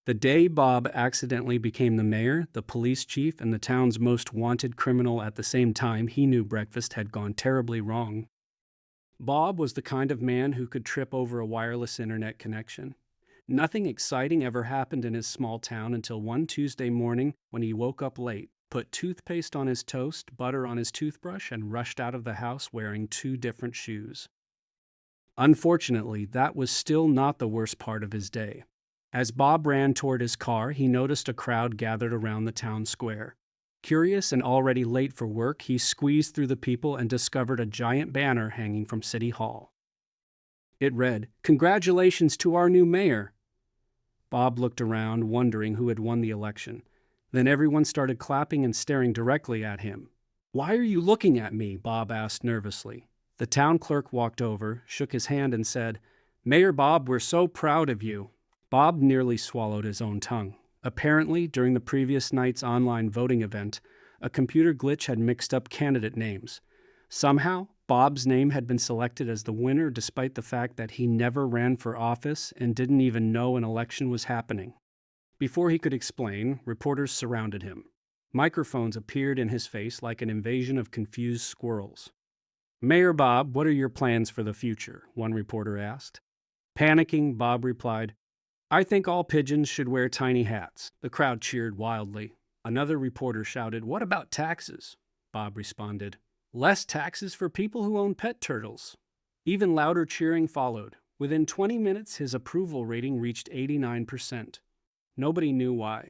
The day Bob accidentally became the mayor, the police chief, and the town's most wanted criminal at the same time, he knew breakfast had gone terribly wrong. Bob was the kind of man who could trip over a wireless internet connection. Nothing exciting ever happened in his small town until one Tuesday morning when he woke up late, put toothpaste on his toast, butter on his toothbrush, and rushed out of the house wearing two different shoes. Unfortunately, that was still not the worst part of his day. As Bob ran toward his car, he noticed a crowd gathered around the town square. Curious and already late for work, he squeezed through the people and discovered a giant banner hanging from City Hall. It read, "Congratulations to our new mayor." Bob looked around, wondering who had won the election. Then everyone started clapping and staring directly at him. "Why are you looking at me?" Bob asked nervously. The town clerk walked over, shook his hand, and said, "Mayor Bob, we're so proud of you." Bob nearly swallowed his own tongue. Apparently, during the previous night's online voting event, a computer glitch had mixed up candidate names. Somehow, Bob's name had been selected as the winner despite the fact that he never ran for office and didn't even know an election was happening. Before he could explain, reporters surrounded him. Microphones appeared in his face like an invasion of confused squirrels. "Mayor Bob, what are your plans for the future?" one reporter asked. Panicking, Bob replied, "I think all pigeons should wear tiny hats." The crowd cheered wildly. Another reporter shouted, "What about taxes?" Bob responded, "Less taxes for people who own pet turtles." Even louder cheering followed. Within 20 minutes, his approval rating reached 89%. Nobody knew why.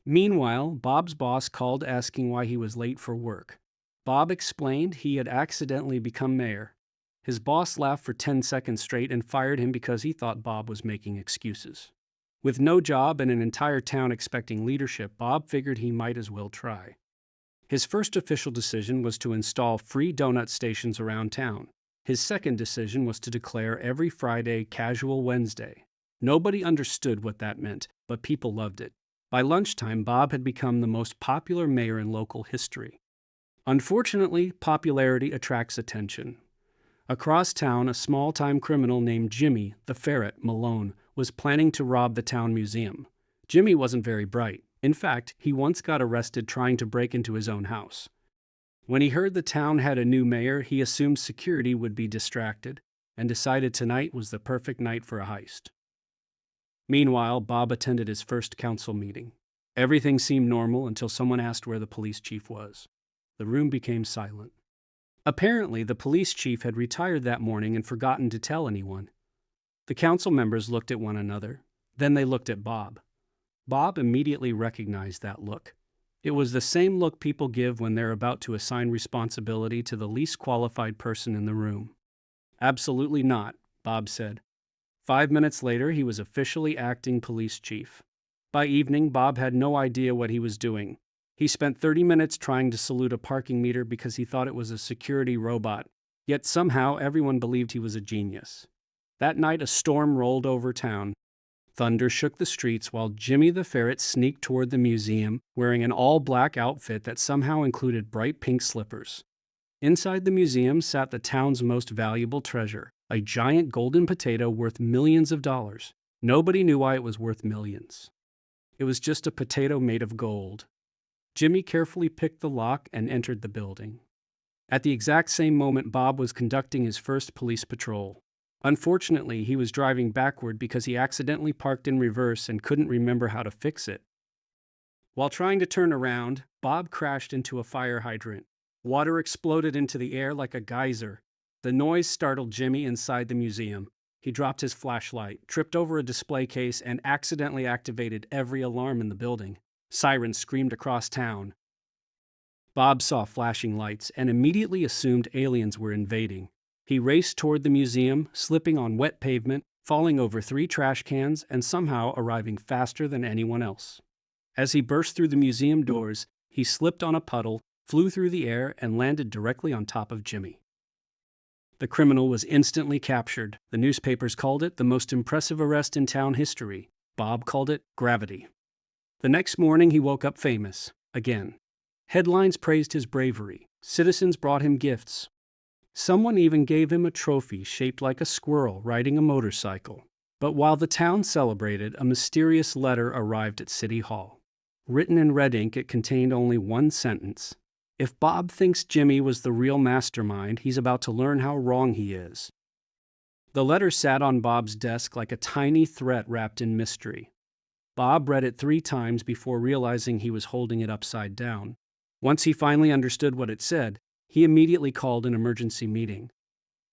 Meanwhile, Bob's boss called asking why he was late for work. Bob explained he had accidentally become mayor. His boss laughed for 10 seconds straight and fired him because he thought Bob was making excuses. With no job and an entire town expecting leadership, Bob figured he might as well try. His first official decision was to install free donut stations around town. His second decision was to declare every Friday Casual Wednesday. Nobody understood what that meant, but people loved it. By lunchtime, Bob had become the most popular mayor in local history. Unfortunately, popularity attracts attention. Across town, a small-time criminal named Jimmy, the ferret, Malone, was planning to rob the town museum. Jimmy wasn't very bright. In fact, he once got arrested trying to break into his own house. When he heard the town had a new mayor, he assumed security would be distracted and decided tonight was the perfect night for a heist. Meanwhile, Bob attended his first council meeting. Everything seemed normal until someone asked where the police chief was. The room became silent. Apparently, the police chief had retired that morning and forgotten to tell anyone. The council members looked at one another. Then they looked at Bob. Bob immediately recognized that look. It was the same look people give when they're about to assign responsibility to the least qualified person in the room. "Absolutely not," Bob said. 5 minutes later, he was officially acting police chief. By evening, Bob had no idea what he was doing. He spent 30 minutes trying to salute a parking meter because he thought it was a security robot, yet somehow everyone believed he was a genius. That night, a storm rolled over town. Thunder shook the streets while Jimmy the ferret sneaked toward the museum wearing an all-black outfit that somehow included bright pink slippers. Inside the museum sat the town's most valuable treasure, a giant golden potato worth millions of dollars. Nobody knew why it was worth millions. It was just a potato made of gold. Jimmy carefully picked the lock and entered the building. At the exact same moment, Bob was conducting his first police patrol. Unfortunately, he was driving backward because he accidentally parked in reverse and couldn't remember how to fix it. While trying to turn around, Bob crashed into a fire hydrant. Water exploded into the air like a geyser. The noise startled Jimmy inside the museum. He dropped his flashlight, tripped over a display case, and accidentally activated every alarm in the building. Sirens screamed across town. Bob saw flashing lights and immediately assumed aliens were invading. He raced toward the museum, slipping on wet pavement, falling over 3 trash cans, and somehow arriving faster than anyone else. As he burst through the museum doors, he slipped on a puddle, flew through the air, and landed directly on top of Jimmy. The criminal was instantly captured. The newspapers called it the most impressive arrest in town history. Bob called it gravity. The next morning, he woke up famous, again. Headlines praised his bravery. Citizens brought him gifts. Someone even gave him a trophy shaped like a squirrel riding a motorcycle. But while the town celebrated, a mysterious letter arrived at City Hall. Written in red ink, it contained only one sentence. If Bob thinks Jimmy was the real mastermind, he's about to learn how wrong he is. The letter sat on Bob's desk like a tiny threat wrapped in mystery. Bob read it 3 times before realizing he was holding it upside down. Once he finally understood what it said, he immediately called an emergency meeting.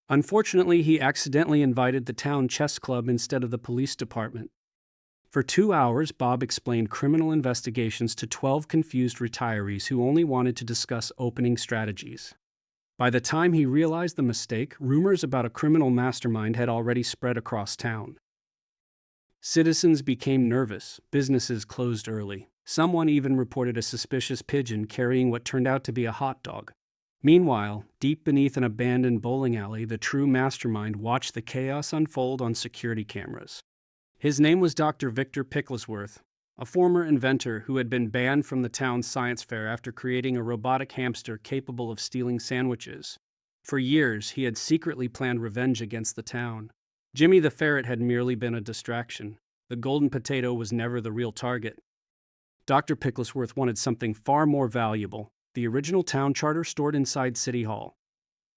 Unfortunately, he accidentally invited the town chess club instead of the police department. For 2 hours, Bob explained criminal investigations to 12 confused retirees who only wanted to discuss opening strategies. By the time he realized the mistake, rumors about a criminal mastermind had already spread across town. Citizens became nervous, businesses closed early. Someone even reported a suspicious pigeon carrying what turned out to be a hot dog. Meanwhile, deep beneath an abandoned bowling alley, the true mastermind watched the chaos unfold on security cameras. His name was Dr. Victor Picklesworth, a former inventor who had been banned from the town's science fair after creating a robotic hamster capable of stealing sandwiches. For years, he had secretly planned revenge against the town. Jimmy the ferret had merely been a distraction. The golden potato was never the real target. Dr. Picklesworth wanted something far more valuable: the original town charter stored inside City Hall.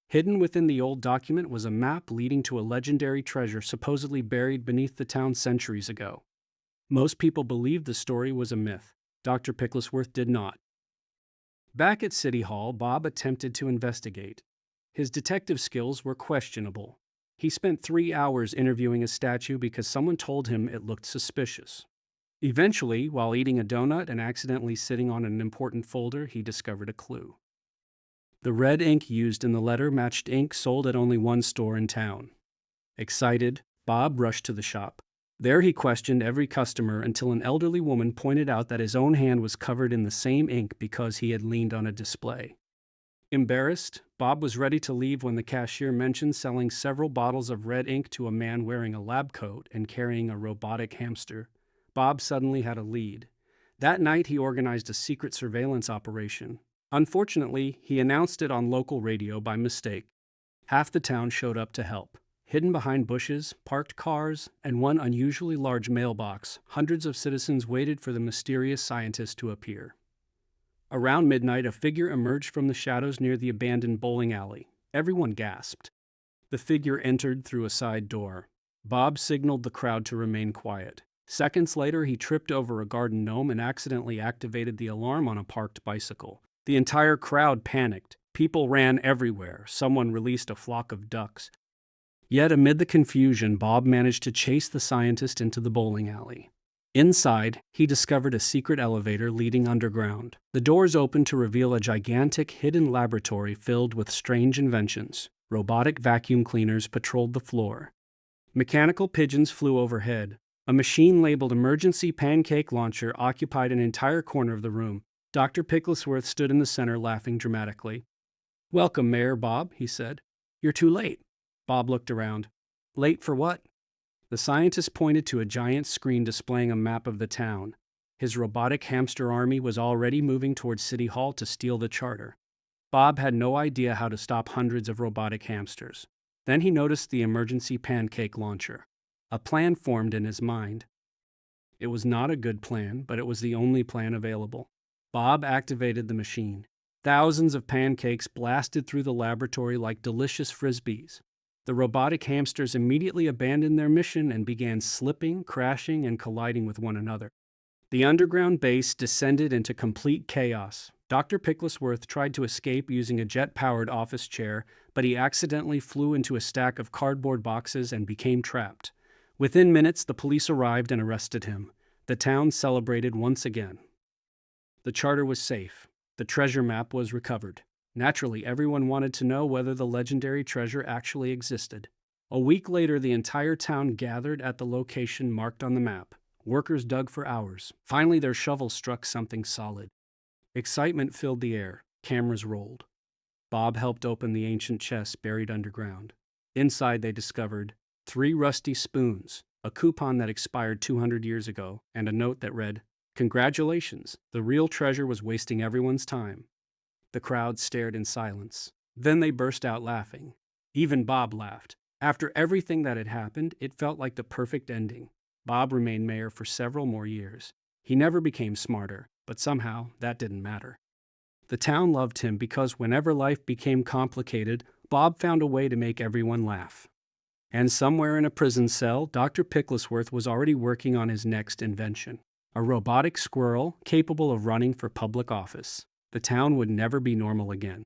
Hidden within the old document was a map leading to a legendary treasure supposedly buried beneath the town centuries ago. Most people believed the story was a myth. Dr. Picklesworth did not. Back at City Hall, Bob attempted to investigate. His detective skills were questionable. He spent 3 hours interviewing a statue because someone told him it looked suspicious. Eventually, while eating a donut and accidentally sitting on an important folder, he discovered a clue. The red ink used in the letter matched ink sold at only one store in town. Excited, Bob rushed to the shop. There he questioned every customer until an elderly woman pointed out that his own hand was covered in the same ink because he had leaned on a display. Embarrassed, Bob was ready to leave when the cashier mentioned selling several bottles of red ink to a man wearing a lab coat and carrying a robotic hamster. Bob suddenly had a lead. That night he organized a secret surveillance operation. Unfortunately, he announced it on local radio by mistake. Half the town showed up to help. Hidden behind bushes, parked cars, and one unusually large mailbox, hundreds of citizens waited for the mysterious scientist to appear. Around midnight, a figure emerged from the shadows near the abandoned bowling alley. Everyone gasped. The figure entered through a side door. Bob signaled the crowd to remain quiet. Seconds later, he tripped over a garden gnome and accidentally activated the alarm on a parked bicycle. The entire crowd panicked. People ran everywhere. Someone released a flock of ducks. Yet amid the confusion, Bob managed to chase the scientist into the bowling alley. Inside, he discovered a secret elevator leading underground. The doors opened to reveal a gigantic hidden laboratory filled with strange inventions. Robotic vacuum cleaners patrolled the floor. Mechanical pigeons flew overhead. A machine labeled emergency pancake launcher occupied an entire corner of the room. Dr. Picklesworth stood in the center, laughing dramatically. "Welcome, Mayor Bob," he said. "You're too late." Bob looked around. "Late for what?" The scientist pointed to a giant screen displaying a map of the town. His robotic hamster army was already moving towards City Hall to steal the charter. Bob had no idea how to stop hundreds of robotic hamsters. Then he noticed the emergency pancake launcher. A plan formed in his mind. It was not a good plan, but it was the only plan available. Bob activated the machine. Thousands of pancakes blasted through the laboratory like delicious frisbees. The robotic hamsters immediately abandoned their mission and began slipping, crashing, and colliding with one another. The underground base descended into complete chaos. Dr. Picklesworth tried to escape using a jet-powered office chair, but he accidentally flew into a stack of cardboard boxes and became trapped. Within minutes, the police arrived and arrested him. The town celebrated once again. The charter was safe. The treasure map was recovered. Naturally, everyone wanted to know whether the legendary treasure actually existed. A week later, the entire town gathered at the location marked on the map. Workers dug for hours. Finally, their shovels struck something solid. Excitement filled the air. Cameras rolled. Bob helped open the ancient chest buried underground. Inside, they discovered 3 rusty spoons, a coupon that expired 200 years ago, and a note that read, "Congratulations, the real treasure was wasting everyone's time." The crowd stared in silence. Then they burst out laughing. Even Bob laughed. After everything that had happened, it felt like the perfect ending. Bob remained mayor for several more years. He never became smarter, but somehow that didn't matter. The town loved him because whenever life became complicated, Bob found a way to make everyone laugh. And somewhere in a prison cell, Dr. Picklesworth was already working on his next invention, a robotic squirrel capable of running for public office. The town would never be normal again.